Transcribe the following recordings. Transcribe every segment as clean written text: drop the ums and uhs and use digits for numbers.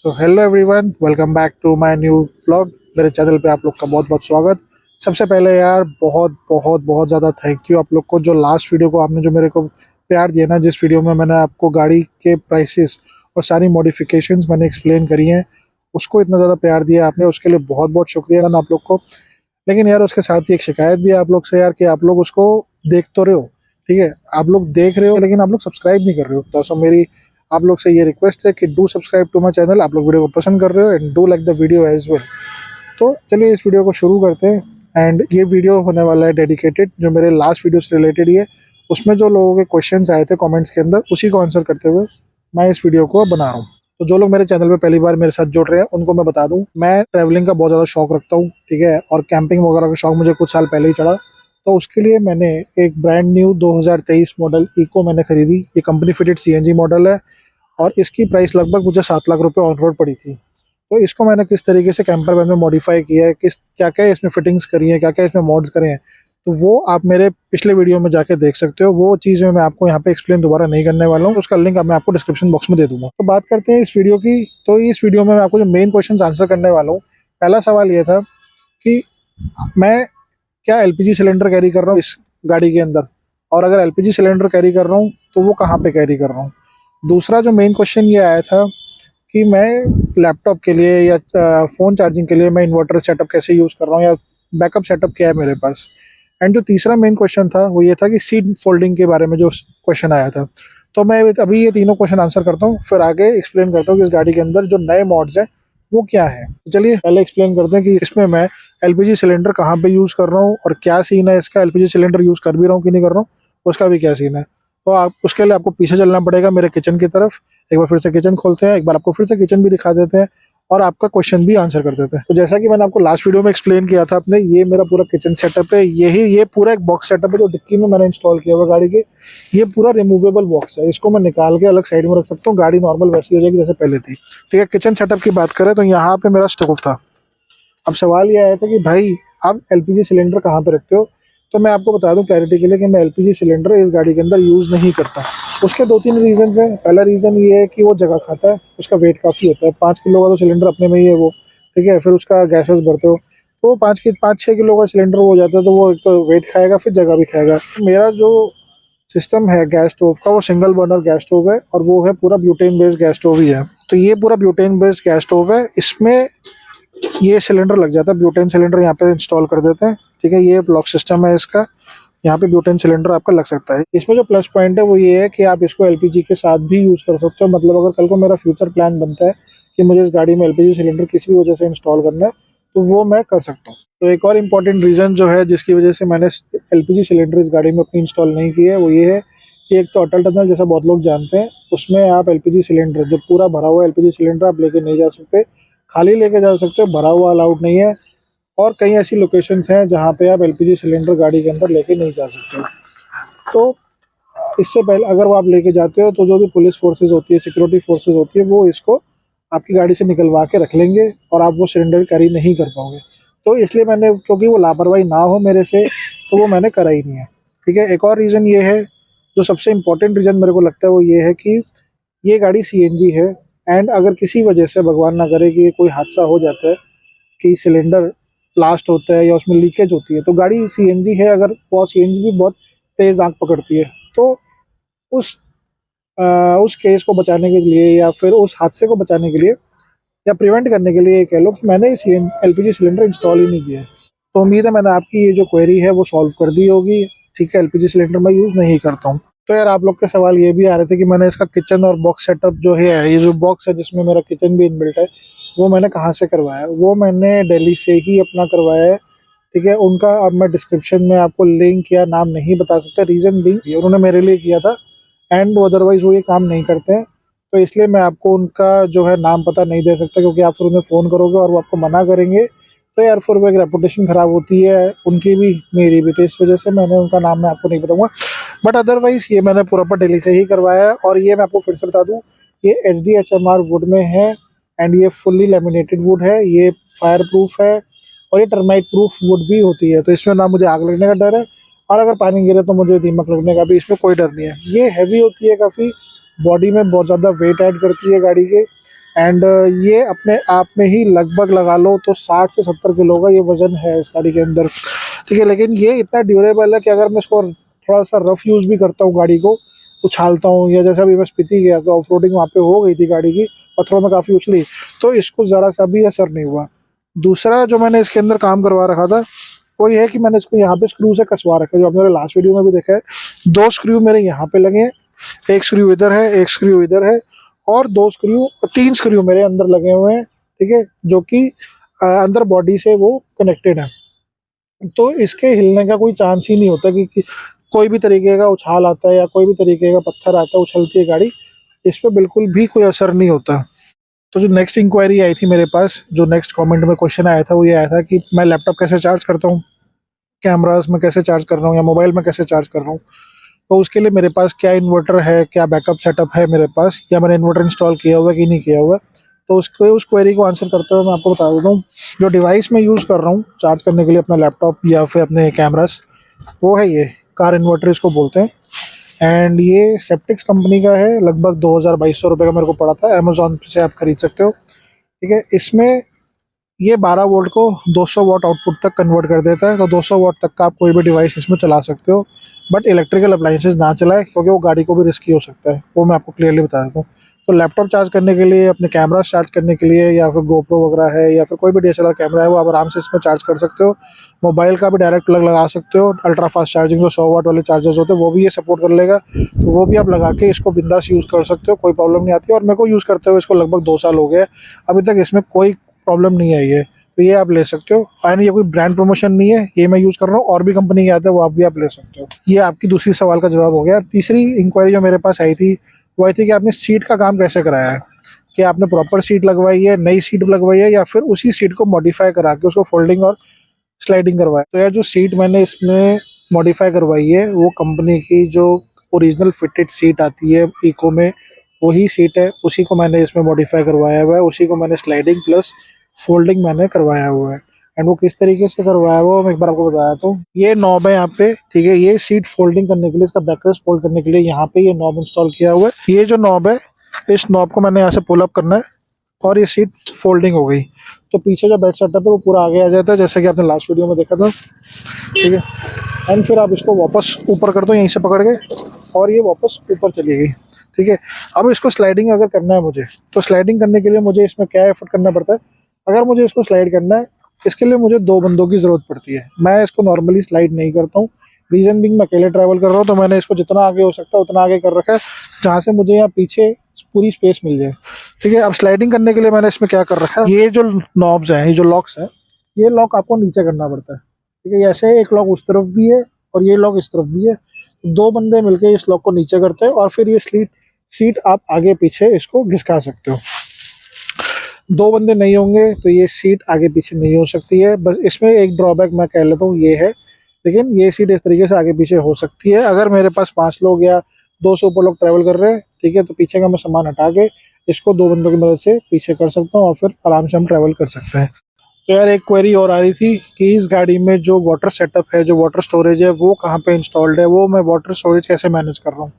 तो hello everyone, welcome back to my new blog. मेरे channel पे आप लोग का बहुत बहुत स्वागत। सबसे पहले यार बहुत बहुत बहुत ज़्यादा थैंक यू आप लोग को, जो लास्ट वीडियो को आपने जो मेरे को प्यार दिया ना, जिस वीडियो में मैंने आपको गाड़ी के प्राइसेस और सारी मॉडिफिकेशंस मैंने एक्सप्लेन करी हैं, उसको इतना ज़्यादा प्यार दिया आपने, उसके लिए बहुत बहुत शुक्रिया आप लोग को। लेकिन यार उसके साथ ही एक शिकायत भी है आप लोग से यार, कि आप लोग उसको देख तो रहे हो, ठीक है, आप लोग देख रहे हो लेकिन आप लोग सब्सक्राइब नहीं कर रहे हो। तो सो मेरी आप लोग से ये रिक्वेस्ट है कि do subscribe to my channel. आप लोग वीडियो को पसंद कर रहे हो and do like the video as well. तो चलिए इस वीडियो को शुरू करते हैं। एंड ये वीडियो होने वाला है डेडिकेटेड जो मेरे लास्ट वीडियो से रिलेटेड ही है। उसमें जो लोगों के क्वेश्चंस आए थे कमेंट्स के अंदर, उसी को आंसर करते हुए मैं इस वीडियो को बना रहा हूँ। तो जो लोग मेरे चैनल पे पहली बार मेरे साथ जुड़ रहे हैं उनको मैं बता दूं, मैं ट्रैवलिंग का बहुत ज़्यादा शौक रखता हूँ, ठीक है, और कैंपिंग वगैरह का शौक मुझे कुछ साल पहले ही चढ़ा। तो उसके लिए मैंने एक ब्रांड न्यू 2023 मॉडल इको मैंने खरीदी। ये कंपनी फिटेड सीएनजी मॉडल है और इसकी प्राइस लगभग मुझे 7 लाख रुपए ऑन रोड पड़ी थी। तो इसको मैंने किस तरीके से कैंपर वैन में मॉडिफाई किया है, किस क्या क्या इसमें फिटिंग्स करी है, क्या क्या इसमें मॉड्स करे हैं, तो वो आप मेरे पिछले वीडियो में जाके देख सकते हो। वो चीज़ मैं आपको यहाँ पे एक्सप्लेन दोबारा नहीं करने वाला हूँ, उसका लिंक मैं आपको डिस्क्रिप्शन बॉक्स में दे दूंगा। तो बात करते हैं इस वीडियो की। तो इस वीडियो में मैं आपको जो मेन क्वेश्चन आंसर करने वाला हूँ, पहला सवाल ये था कि मैं क्या एलपीजी सिलेंडर कैरी कर रहा हूँ इस गाड़ी के अंदर, और अगर एलपीजी सिलेंडर कैरी कर रहा हूँ तो वो कहाँ पे कैरी कर रहा हूँ। दूसरा जो मेन क्वेश्चन ये आया था कि मैं लैपटॉप के लिए या फ़ोन चार्जिंग के लिए मैं इन्वर्टर सेटअप कैसे यूज़ कर रहा हूँ, या बैकअप सेटअप क्या है मेरे पास। एंड जो तीसरा मेन क्वेश्चन था वो ये था कि सीट फोल्डिंग के बारे में जो क्वेश्चन आया था। तो मैं अभी ये तीनों क्वेश्चन आंसर करता हूँ, फिर आगे एक्सप्लेन करता हूँ कि इस गाड़ी के अंदर जो नए मॉड्स हैं वो क्या है। तो चलिए पहले एक्सप्लेन करते हैं कि इसमें मैं एलपीजी सिलेंडर कहाँ पे यूज़ कर रहा हूँ और क्या सीन है इसका, एलपीजी सिलेंडर यूज़ कर भी रहा हूँ कि नहीं कर रहा हूँ, उसका भी क्या सीन है। तो आप उसके लिए आपको पीछे चलना पड़ेगा मेरे किचन की तरफ। एक बार फिर से किचन खोलते हैं, एक बार आपको फिर से किचन भी दिखा देते हैं और आपका क्वेश्चन भी आंसर कर देते हैं। तो जैसा कि मैंने आपको लास्ट वीडियो में एक्सप्लेन किया था अपने, ये मेरा पूरा किचन सेटअप है। ये पूरा एक बॉक्स सेटअप है जो डिक्की में मैंने इंस्टॉल किया हुआ गाड़ी के। ये पूरा रिमूवेबल बॉक्स है, इसको मैं निकाल के अलग साइड में रख सकता हूँ, गाड़ी नॉर्मल वैसी हो जाएगी जैसे पहले थी। ठीक है, किचन सेटअप की बात करें तो यहाँ पे मेरा स्टोव था। अब सवाल ये आया था कि भाई आप एलपीजी सिलेंडर कहाँ पे रखते हो। तो मैं आपको बता दूं क्लैरिटी के लिए कि मैं एलपीजी सिलेंडर इस गाड़ी के अंदर यूज़ नहीं करता। उसके दो तीन रीज़न हैं। पहला रीज़न ये है कि वो जगह खाता है, उसका वेट काफ़ी होता है। 5 किलो का तो सिलेंडर अपने में ही है वो, ठीक है, फिर उसका गैस वैस भरते हो तो 5-6 किलो का सिलेंडर हो जाता है, तो वो एक तो वेट खाएगा फिर जगह भी खाएगा। मेरा जो सिस्टम है गैस स्टोव का वो सिंगल बर्नर गैस स्टोव है और वो है पूरा ब्यूटेन बेस्ड गैस स्टोव ही है। तो ये पूरा ब्यूटेन बेस्ड गैस स्टोव है, इसमें ये सिलेंडर लग जाता है। ब्यूटेन सिलेंडर यहाँ पे इंस्टॉल कर देते हैं, ठीक है, ये ब्लॉक सिस्टम है इसका। यहाँ पे ब्यूटेन सिलेंडर आपका लग सकता है। इसमें जो प्लस पॉइंट है वो ये है कि आप इसको एलपीजी के साथ भी यूज़ कर सकते हो। मतलब अगर कल को मेरा फ्यूचर प्लान बनता है कि मुझे इस गाड़ी में एलपीजी सिलेंडर किसी भी वजह से इंस्टॉल करना है तो वो मैं कर सकता हूँ। तो एक और इम्पॉर्टेंट रीज़न जो है जिसकी वजह से मैंने एलपीजी सिलेंडर इस गाड़ी में अपनी इंस्टॉल नहीं की है वो ये है कि एक तो अटल टनल जैसा बहुत लोग जानते हैं, उसमें आप एलपीजी सिलेंडर जो पूरा भरा हुआ एलपीजी सिलेंडर आप लेके नहीं जा सकते, खाली लेके जा सकते हो, भरा हुआ अलाउड नहीं है। और कई ऐसी लोकेशंस हैं जहाँ पे आप एलपीजी सिलेंडर गाड़ी के अंदर लेके नहीं जा सकते। तो इससे पहले अगर वो आप लेके जाते हो तो जो भी पुलिस फोर्सेज होती है, सिक्योरिटी फोर्सेज होती है, वो इसको आपकी गाड़ी से निकलवा के रख लेंगे और आप वो सिलेंडर कैरी नहीं कर पाओगे। तो इसलिए मैंने, क्योंकि वो लापरवाही ना हो मेरे से, तो वो मैंने करा ही नहीं है। ठीक है, एक और रीज़न ये है, जो सबसे इम्पोर्टेंट रीज़न मेरे को लगता है वो ये है कि ये गाड़ी सीएनजी है। एंड अगर किसी वजह से भगवान ना करे कि कोई हादसा हो जाता है कि सिलेंडर ब्लास्ट होता है या उसमें लीकेज होती है, तो गाड़ी सीएनजी है, अगर वो सीएनजी भी बहुत तेज़ आग पकड़ती है, तो उस उस केस को बचाने के लिए या फिर उस हादसे को बचाने के लिए या प्रिवेंट करने के लिए कह लो कि मैंने इस एलपीजी सिलेंडर इंस्टॉल ही नहीं किया है। तो उम्मीद है मैंने आपकी ये जो क्वेरी है वो सॉल्व कर दी होगी। ठीक है, एलपीजी सिलेंडर मैं यूज़ नहीं करता हूँ। तो यार आप लोग के सवाल ये भी आ रहे थे कि मैंने इसका किचन और बॉक्स सेटअप जो है, ये जो बॉक्स है जिसमें मेरा किचन भी इनबिल्ट है, वो मैंने कहाँ से करवाया। वो मैंने दिल्ली से ही अपना करवाया है, ठीक है। उनका अब मैं डिस्क्रिप्शन में आपको लिंक या नाम नहीं बता सकता, रीज़न भी उन्होंने मेरे लिए किया था एंड अदरवाइज़ वो ये काम नहीं करते हैं। तो इसलिए मैं आपको उनका जो है नाम पता नहीं दे सकता, क्योंकि आप फिर उन्हें फ़ोन करोगे और वो आपको मना करेंगे, तो यार फिर वो एक रेपुटेशन ख़राब होती है उनकी भी मेरी भी। तो इस वजह से मैंने उनका नाम मैं आपको नहीं बताऊँगा। बट अदरवाइज़ ये मैंने प्रॉपर दिल्ली से ही करवाया है। और ये मैं आपको फिर से बता दूँ, ये HDHMR वुड में है एंड ये फुल्ली लेमिनेटेड वुड है, ये फायर प्रूफ है और ये टर्माइट प्रूफ वुड भी होती है। तो इसमें ना मुझे आग लगने का डर है और अगर पानी गिरे तो मुझे दीमक लगने का भी इसमें कोई डर नहीं है। ये हैवी होती है काफ़ी, बॉडी में बहुत ज़्यादा वेट ऐड करती है गाड़ी के। एंड ये अपने आप में ही लगभग लगा लो तो 60 से 70 किलो का ये वज़न है इस गाड़ी के अंदर, ठीक है। लेकिन ये इतना ड्यूरेबल है कि अगर मैं इसको थोड़ा सा रफ़ यूज़ भी करता हूँ, गाड़ी को उछालता हूँ, या जैसे अभी मैं स्पीति गया तो ऑफ रोडिंग वहाँ पे हो गई थी गाड़ी की, पत्थरों में काफ़ी उछली, तो इसको ज़रा सा भी असर नहीं हुआ। दूसरा जो मैंने इसके अंदर काम करवा रखा था वो ये है कि मैंने इसको यहाँ पे स्क्रू से कसवा रखा है, जो आपने मेरे लास्ट वीडियो में भी देखा है। 2 स्क्रू मेरे यहाँ पे लगे हैं, 1 स्क्रू इधर है, 1 स्क्रू इधर है, और 3 स्क्रू मेरे अंदर लगे हुए हैं, ठीक है, जो कि अंदर बॉडी से वो कनेक्टेड है। तो इसके हिलने का कोई चांस ही नहीं होता कि कोई भी तरीके का उछाल आता है या कोई भी तरीके का पत्थर आता है, उछलती है गाड़ी, इस पे बिल्कुल भी कोई असर नहीं होता। तो जो नेक्स्ट इंक्वायरी आई थी मेरे पास, जो नेक्स्ट कमेंट में क्वेश्चन आया था, वो ये आया था कि मैं लैपटॉप कैसे चार्ज करता हूँ, कैमरास में कैसे चार्ज कर रहा हूँ, या मोबाइल में कैसे चार्ज कर रहा हूँ। तो उसके लिए मेरे पास क्या इन्वर्टर है, क्या बैकअप सेटअप है मेरे पास, या मैंने इन्वर्टर इंस्टॉल किया हुआ है कि नहीं किया हुआ है। तो उस क्वेरी को आंसर करते हुए मैं आपको बता देता हूँ, जो डिवाइस मैं यूज़ कर रहा हूँ चार्ज करने के लिए अपना लैपटॉप या फिर अपने कैमरास, वो है ये कार इन्वर्टर इसको बोलते हैं। एंड ये सेप्टिक्स कंपनी का है, लगभग 2200 रुपये का मेरे को पड़ा था, अमेजोन से आप खरीद सकते हो, ठीक है। इसमें ये 12 वोल्ट को 200 वाट आउटपुट तक कन्वर्ट कर देता है, तो 200 वाट तक का आप कोई भी डिवाइस इसमें चला सकते हो, बट इलेक्ट्रिकल अप्लाइंसेस ना चलाए, क्योंकि वो गाड़ी को भी रिस्की हो सकता है, वो मैं आपको क्लियरली बता देता हूँ। तो लैपटॉप चार्ज करने के लिए, अपने कैमरा चार्ज करने के लिए, या फिर गोप्रो वगैरह है, या फिर कोई भी DSLR कैमरा है, वो आप आराम से इसमें चार्ज कर सकते हो। मोबाइल का भी डायरेक्ट प्लग लगा सकते हो, अल्ट्रा फास्ट चार्जिंग जो 100 वाट वाले चार्जर्स होते हैं वो भी ये सपोर्ट कर लेगा, तो वो भी आप लगा के इसको बिंदास यूज़ कर सकते हो, कोई प्रॉब्लम नहीं आती है। और मेरे को यूज़ करते हुए इसको लगभग 2 साल हो गए, अभी तक इसमें कोई प्रॉब्लम नहीं आई है, तो ये आप ले सकते हो। एंड ये कोई ब्रांड प्रमोशन नहीं है, ये मैं यूज़ कर रहा हूँ, और भी कंपनी के आते हैं, वो आप भी आप ले सकते हो। ये आपकी दूसरी सवाल का जवाब हो गया। तीसरी इंक्वायरी जो मेरे पास आई थी वो आई थी कि आपने सीट का काम कैसे कराया है, कि आपने प्रॉपर सीट लगवाई है, नई सीट लगवाई है, या फिर उसी सीट को मॉडिफाई करा के उसको फोल्डिंग और स्लाइडिंग करवाया। तो यार जो सीट मैंने इसमें मॉडिफाई करवाई है वो कंपनी की जो ओरिजिनल फिटेड सीट आती है इको में, वही सीट है, उसी को मैंने इसमें मॉडिफाई करवाया हुआ है, उसी को मैंने स्लाइडिंग प्लस फोल्डिंग मैंने करवाया हुआ है। एंड वो किस तरीके से करवाया हुआ मैं एक बार आपको बताया, तो ये नॉब है यहाँ पे, ठीक है। ये सीट फोल्डिंग करने के लिए, इसका बैकरेस्ट फोल्ड करने के लिए यहाँ पे ये नॉब इंस्टॉल किया हुआ है। ये जो नॉब है, इस नॉब को मैंने यहाँ से पुल अप करना है और ये सीट फोल्डिंग हो गई, तो पीछे जो बेड सेटअप है वो पूरा आगे आ जाता है, जैसे कि आपने लास्ट वीडियो में देखा था, ठीक है। एंड फिर आप इसको वापस ऊपर कर दो यहीं से पकड़ के, और ये वापस ऊपर चली गई, ठीक है। अब इसको स्लाइडिंग अगर करना है मुझे, तो स्लाइडिंग करने के लिए मुझे इसमें क्या एफर्ट करना पड़ता है, अगर मुझे इसको स्लाइड करना है, इसके लिए मुझे 2 बंदों की ज़रूरत पड़ती है। मैं इसको नॉर्मली स्लाइड नहीं करता हूँ, रीज़न बिंग मैं अकेले ट्रैवल कर रहा हूँ, तो मैंने इसको जितना आगे हो सकता है उतना आगे कर रखा है, जहाँ से मुझे यहाँ पीछे पूरी स्पेस मिल जाए, ठीक है। अब स्लाइडिंग करने के लिए मैंने इसमें क्या कर रखा है, ये जो नॉब्स हैं, ये जो लॉक्स हैं, ये लॉक आपको नीचे करना पड़ता है, ठीक है। ऐसे एक लॉक उस तरफ भी है और ये लॉक इस तरफ भी है, 2 बंदे मिलके इस लॉक को नीचे करते हैं, और फिर ये सीट आप आगे पीछे इसको घिसका सकते हो। 2 बंदे नहीं होंगे तो ये सीट आगे पीछे नहीं हो सकती है। बस इसमें एक ड्रॉबैक मैं कह लेता हूँ ये है, लेकिन ये सीट इस तरीके से आगे पीछे हो सकती है। अगर मेरे पास 5 लोग या 2 से ऊपर लोग ट्रैवल कर रहे हैं, ठीक है, तो पीछे का मैं सामान हटा के इसको 2 बंदों की मदद से पीछे कर सकता हूँ, और फिर आराम से हम ट्रैवल कर सकते हैं। तो यार एक क्वेरी और आ रही थी कि इस गाड़ी में जो वाटर सेटअप है, जो वाटर स्टोरेज है, वो कहाँ पे इंस्टॉल्ड है, वो मैं वाटर स्टोरेज कैसे मैनेज कर रहा हूँ।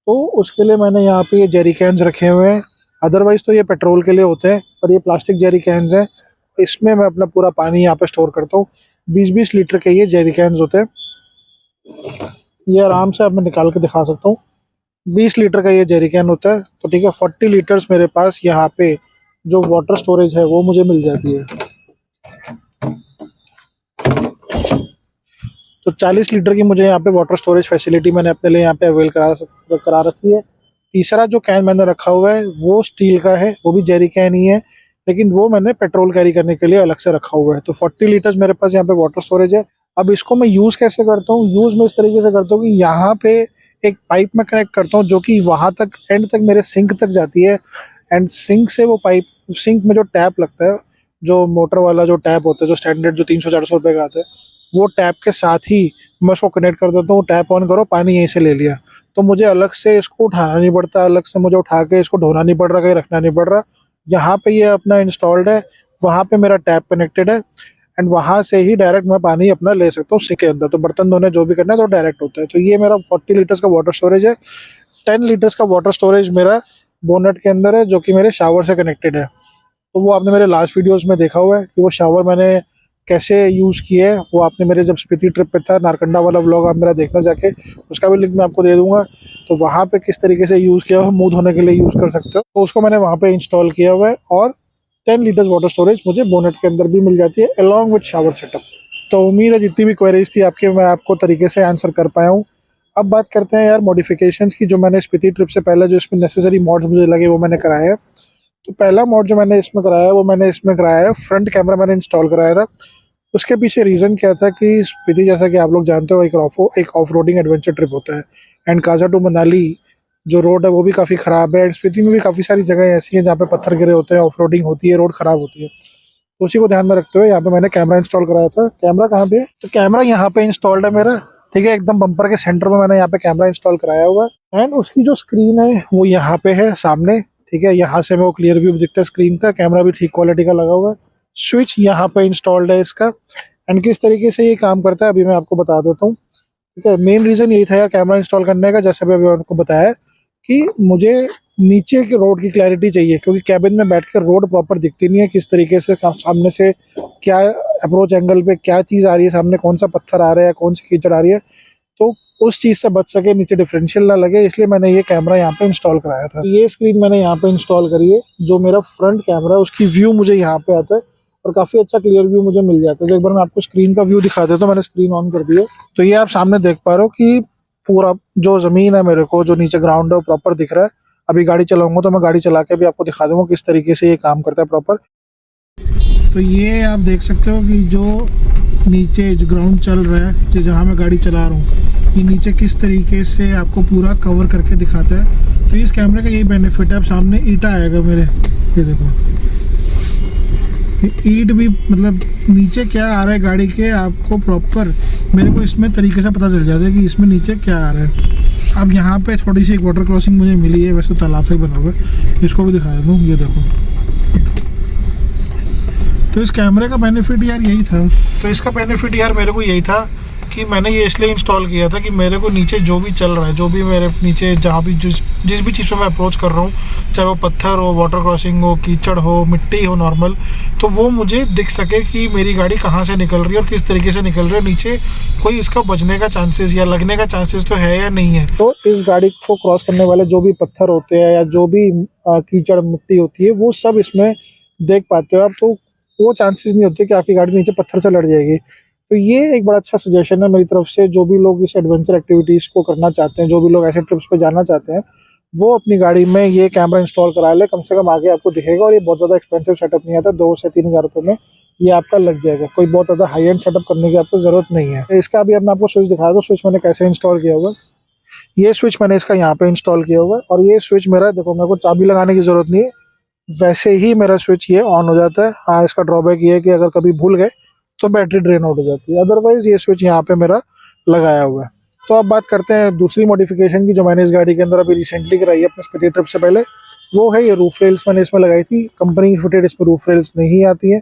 तो उसके लिए मैंने यहाँ पे ये जेरी कैंस रखे हुए हैं, अदरवाइज़ तो ये पेट्रोल के लिए होते हैं, पर ये प्लास्टिक जेरी कैंस हैं, इसमें मैं अपना पूरा पानी यहाँ पे स्टोर करता हूँ। 20-20 लीटर के ये जेरी कैंस होते हैं, ये आराम से अब मैं निकाल के दिखा सकता हूँ। 20 लीटर का ये जेरी कैन होता है, तो ठीक है, 40 लीटर्स मेरे पास यहाँ पे जो वाटर स्टोरेज है वो मुझे मिल जाती है। तो 40 लीटर की मुझे यहाँ पे वाटर स्टोरेज फैसिलिटी मैंने अपने लिए यहाँ पे अवेल करा रखी है। तीसरा जो कैन मैंने रखा हुआ है वो स्टील का है, वो भी जेरी कैन ही है, लेकिन वो मैंने पेट्रोल कैरी करने के लिए अलग से रखा हुआ है। तो 40 लीटर्स मेरे पास यहाँ पे वाटर स्टोरेज है। अब इसको मैं यूज़ कैसे करता हूँ, यूज़ मैं इस तरीके से करता हूँ कि यहाँ पे एक पाइप में कनेक्ट करता हूँ, जो कि वहाँ तक एंड तक मेरे सिंक तक जाती है, एंड सिंक से वो पाइप, सिंक में जो टैप लगता है, जो मोटर वाला जो टैप होता है, जो स्टैंडर्ड जो 300-400 रुपये का आता है, वो टैप के साथ ही मैं उसको कनेक्ट कर देता हूँ। टैप ऑन करो, पानी यहीं से ले लिया, तो मुझे अलग से इसको उठाना नहीं पड़ता, अलग से मुझे उठा के इसको ढोना नहीं पड़ रहा, कहीं रखना नहीं पड़ रहा। यहाँ पे ये अपना इंस्टॉल्ड है, वहाँ पे मेरा टैप कनेक्टेड है, एंड वहाँ से ही डायरेक्ट मैं पानी अपना ले सकता हूँ सिंक के अंदर। तो बर्तन धोने जो भी करना है तो डायरेक्ट होता है। तो ये मेरा 40 लीटर्स का वाटर स्टोरेज है। 10 लीटर्स का वाटर स्टोरेज मेरा बोनेट के अंदर है, जो कि मेरे शावर से कनेक्टेड है। तो वो आपने मेरे लास्ट वीडियोस में देखा हुआ है कि वो शावर मैंने कैसे यूज़ किया है। वो आपने मेरे जब स्पीति ट्रिप पे था, नारकंडा वाला व्लॉग आप मेरा देखना जाके, उसका भी लिंक मैं आपको दे दूंगा। तो वहाँ पे किस तरीके से यूज़ किया हुआ, मुंह धोने के लिए यूज़ कर सकते हो, तो उसको मैंने वहाँ पे इंस्टॉल किया हुआ है। और 10 लीटर्स वाटर स्टोरेज मुझे बोनेट के अंदर भी मिल जाती है अलॉन्ग विथ शावर सेटअप। तो उम्मीद है जितनी भी क्वेरीज थी आपकी मैं आपको तरीके से आंसर कर पाया हूँ। अब बात करते हैं यार मॉडिफिकेशंस की, जो मैंने स्पीति ट्रिप से पहले जो इसमें नेसेसरी मॉड्स मुझे लगे वो मैंने कराए हैं। तो पहला मॉड जो मैंने इसमें कराया है वो मैंने इसमें कराया है फ्रंट कैमरा मैंने इंस्टॉल कराया था। उसके पीछे रीज़न क्या था कि स्पीति, जैसा कि आप लोग जानते हो, एक ऑफ रोडिंग एडवेंचर ट्रिप होता है। एंड काजा टू मनाली जो रोड है वो भी काफ़ी ख़राब है। एंड स्पीति में भी काफ़ी सारी जगह ऐसी हैं जहाँ पे पत्थर गिरे होते हैं, ऑफ रोडिंग होती है, रोड ख़राब होती है। तो उसी को ध्यान में रखते हुए यहाँ पे मैंने कैमरा इंस्टॉल कराया था। कैमरा कहाँ पे है? तो कैमरा यहाँ पे इंस्टॉल्ड है मेरा, ठीक है, एकदम बम्पर के सेंटर में मैंने यहाँ पे कैमरा इंस्टॉल कराया हुआ है। एंड उसकी जो स्क्रीन है वो यहाँ पे है सामने, ठीक है। यहाँ से मेरे को क्लियर व्यू दिखता है स्क्रीन का, कैमरा भी ठीक क्वालिटी का लगा हुआ है। स्विच यहाँ पे इंस्टॉल्ड है इसका। एंड किस तरीके से ये काम करता है अभी मैं आपको बता देता हूँ, ठीक है। मेन रीज़न यही था यार कैमरा इंस्टॉल करने का, जैसे अभी आपको बताया कि मुझे नीचे के रोड की क्लैरिटी चाहिए, क्योंकि कैबिन में बैठ कर रोड प्रॉपर दिखती नहीं है, किस तरीके से सामने से क्या अप्रोच एंगल पे क्या चीज़ आ रही है, सामने कौन सा पत्थर आ रहा है, कौन सी कीचड़ आ रही है। तो उस चीज़ से बच सके, नीचे डिफरेंशियल ना लगे, इसलिए मैंने ये कैमरा यहाँ पे इंस्टॉल कराया था। ये स्क्रीन मैंने यहाँ पे इंस्टॉल करी है। जो मेरा फ्रंट कैमरा है उसकी व्यू मुझे यहाँ पे आता है और काफ़ी अच्छा क्लियर व्यू मुझे मिल जाता है। तो एक बार मैं आपको स्क्रीन का व्यू दिखा देता हूँ। मैंने स्क्रीन ऑन कर दी है, तो ये आप सामने देख पा रहे हो कि पूरा जो ज़मीन है मेरे को, जो नीचे ग्राउंड है वो प्रॉपर दिख रहा है। अभी गाड़ी चलाऊंगा तो मैं गाड़ी चला के भी आपको दिखा दूंगा किस तरीके से ये काम करता है प्रॉपर। तो ये आप देख सकते हो कि जो नीचे जो ग्राउंड चल रहा है, जो जहाँ मैं गाड़ी चला रहा हूँ, ये नीचे किस तरीके से आपको पूरा कवर करके दिखाता है। तो इस कैमरे का यही बेनिफिट है। अब सामने ईंटा आएगा मेरे, ये देखो, ईंट भी मतलब नीचे क्या आ रहा है गाड़ी के, आपको प्रॉपर मेरे को इसमें तरीके से पता चल जाता है कि इसमें नीचे क्या आ रहा है। अब यहाँ पे थोड़ी सी एक वाटर क्रॉसिंग मुझे मिली है, वैसे तालाब से बना हुआ है, इसको भी दिखा दूँ, ये देखो। तो इस कैमरे का बेनिफिट यार यही था। तो इसका बेनिफिट यार मेरे को यही था कि मैंने ये इसलिए इंस्टॉल किया था कि मेरे को नीचे जो भी चल रहा है, जो भी मेरे नीचे जहाँ भी जिस भी चीज़ पे मैं अप्रोच कर रहा हूँ, चाहे वो पत्थर हो, वाटर क्रॉसिंग हो, कीचड़ हो, मिट्टी हो नॉर्मल, तो वो मुझे दिख सके कि मेरी गाड़ी कहाँ से निकल रही है और किस तरीके से निकल रही है। नीचे कोई इसका बचने का चांसेस या लगने का चांसेस तो है या नहीं है। तो इस गाड़ी को क्रॉस करने वाले जो भी पत्थर होते हैं या जो भी कीचड़ मिट्टी होती है, वो सब इसमें देख पाते हो आप। तो वो चांसेस नहीं होते कि आपकी गाड़ी नीचे पत्थर से लड़ जाएगी। तो ये एक बड़ा अच्छा सजेशन है मेरी तरफ से। जो भी लोग इस एडवेंचर एक्टिविटीज़ को करना चाहते हैं, जो भी लोग ऐसे ट्रिप्स पे जाना चाहते हैं, वो अपनी गाड़ी में ये कैमरा इंस्टॉल करा ले। कम से कम आगे आपको दिखेगा, और ये बहुत ज़्यादा एक्सपेंसिव सेटअप नहीं आता, 2 से 3 हज़ार रुपये में ये आपका लग जाएगा। कोई बहुत ज़्यादा हाई एंड सेटअप करने की आपको ज़रूरत नहीं है। इसका अभी मैं आपको स्विच दिखा दूँ, स्विच मैंने कैसे इंस्टॉल किया हुआ। ये स्विच मैंने इसका यहाँ पे इंस्टॉल किया हुआ है, और ये स्विच मेरा देखो, मेरे को चाबी लगाने की ज़रूरत नहीं है, वैसे ही मेरा स्विच ये ऑन हो जाता है। हाँ, इसका ड्रॉबैक ये है कि अगर कभी भूल गए तो बैटरी ड्रेन आउट हो जाती है, अदरवाइज ये स्विच यहाँ पे मेरा लगाया हुआ है। तो अब बात करते हैं दूसरी मॉडिफिकेशन की, जो मैंने इस गाड़ी के अंदर अभी रिसेंटली कराई है अपने स्पीति ट्रिप से पहले। वो है ये रूफ रेल्स मैंने इसमें लगाई थी। कंपनी फिटेड इसमें रूफ रेल्स नहीं आती है।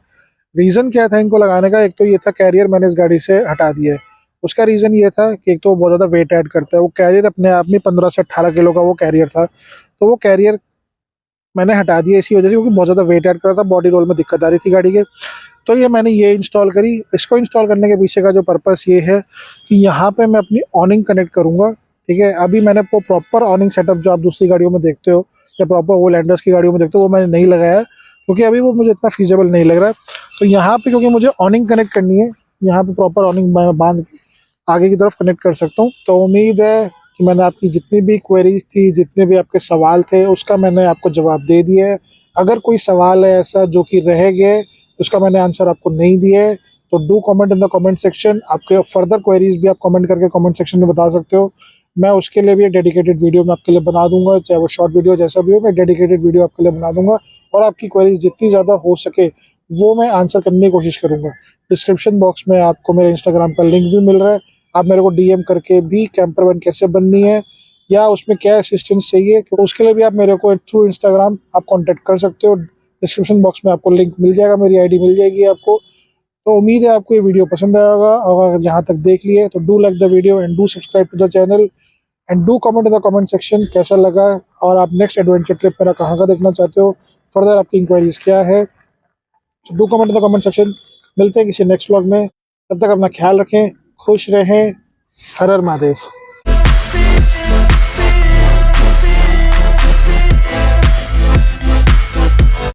रीज़न क्या था इनको लगाने का? एक तो ये था कैरियर मैंने इस गाड़ी से हटा दिया है। उसका रीज़न ये था कि एक तो बहुत ज़्यादा वेट ऐड करता है। वो कैरियर अपने आप में 15 से 18 किलो का वो कैरियर था, तो वो कैरियर मैंने हटा दिया इसी वजह से, क्योंकि बहुत ज़्यादा वेट ऐड कर रहा था, बॉडी रोल में दिक्कत आ रही थी गाड़ी के। तो ये मैंने ये इंस्टॉल करी। इसको इंस्टॉल करने के पीछे का जो पर्पस ये है कि यहाँ पे मैं अपनी ऑनिंग कनेक्ट करूँगा, ठीक है। अभी मैंने वो प्रॉपर ऑनिंग सेटअप जो आप दूसरी गाड़ियों में देखते हो या प्रॉपर ओलैंडर्स की गाड़ियों में देखते हो, वो मैंने नहीं लगाया है, क्योंकि अभी वो मुझे इतना फीजेबल नहीं लग रहा है। तो यहाँ पे क्योंकि मुझे ऑनिंग कनेक्ट करनी है, यहाँ पे प्रॉपर ऑनिंग बांध के आगे की तरफ कनेक्ट कर सकता हूँ। तो उम्मीद है कि मैंने आपकी जितनी भी क्वेरीज थी, जितने भी आपके सवाल थे, उसका मैंने आपको जवाब दे दिया है। अगर कोई सवाल है ऐसा जो कि रह गए, उसका मैंने आंसर आपको नहीं दिया है, तो do comment in the comment section. आपके फर्दर क्वेरीज भी आप कमेंट करके कमेंट सेक्शन में बता सकते हो। मैं उसके लिए भी एक डेडिकेटेड वीडियो मैं आपके लिए बना दूंगा, चाहे वो शॉर्ट वीडियो जैसा भी हो, मैं डेडिकेटेड वीडियो आपके लिए बना दूंगा। और आपकी क्वेरीज जितनी ज़्यादा हो सके वो मैं आंसर करने की कोशिश करूँगा। डिस्क्रिप्शन बॉक्स में आपको मेरे इंस्टाग्राम का लिंक भी मिल रहा है, आप मेरे को डीएम करके भी कैंपर वन कैसे बननी है या उसमें क्या असिस्टेंस चाहिए, तो उसके लिए भी आप मेरे को थ्रू इंस्टाग्राम आप कांटेक्ट कर सकते हो। डिस्क्रिप्शन बॉक्स में आपको लिंक मिल जाएगा, मेरी आईडी मिल जाएगी आपको। तो उम्मीद है आपको ये वीडियो पसंद आएगा, और अगर यहाँ तक देख लिए तो do like the video and do subscribe to the channel. And do comment in the comment section कैसा लगा, और आप नेक्स्ट एडवेंचर ट्रिप मेरा कहाँ का देखना चाहते हो, फर्दर आपकी इंक्वायरीज क्या है। Do comment in the comment section. मिलते हैं किसी नेक्स्ट व्लॉग में, तब तक अपना ख्याल रखें, खुश रहें। हर हर महादेव।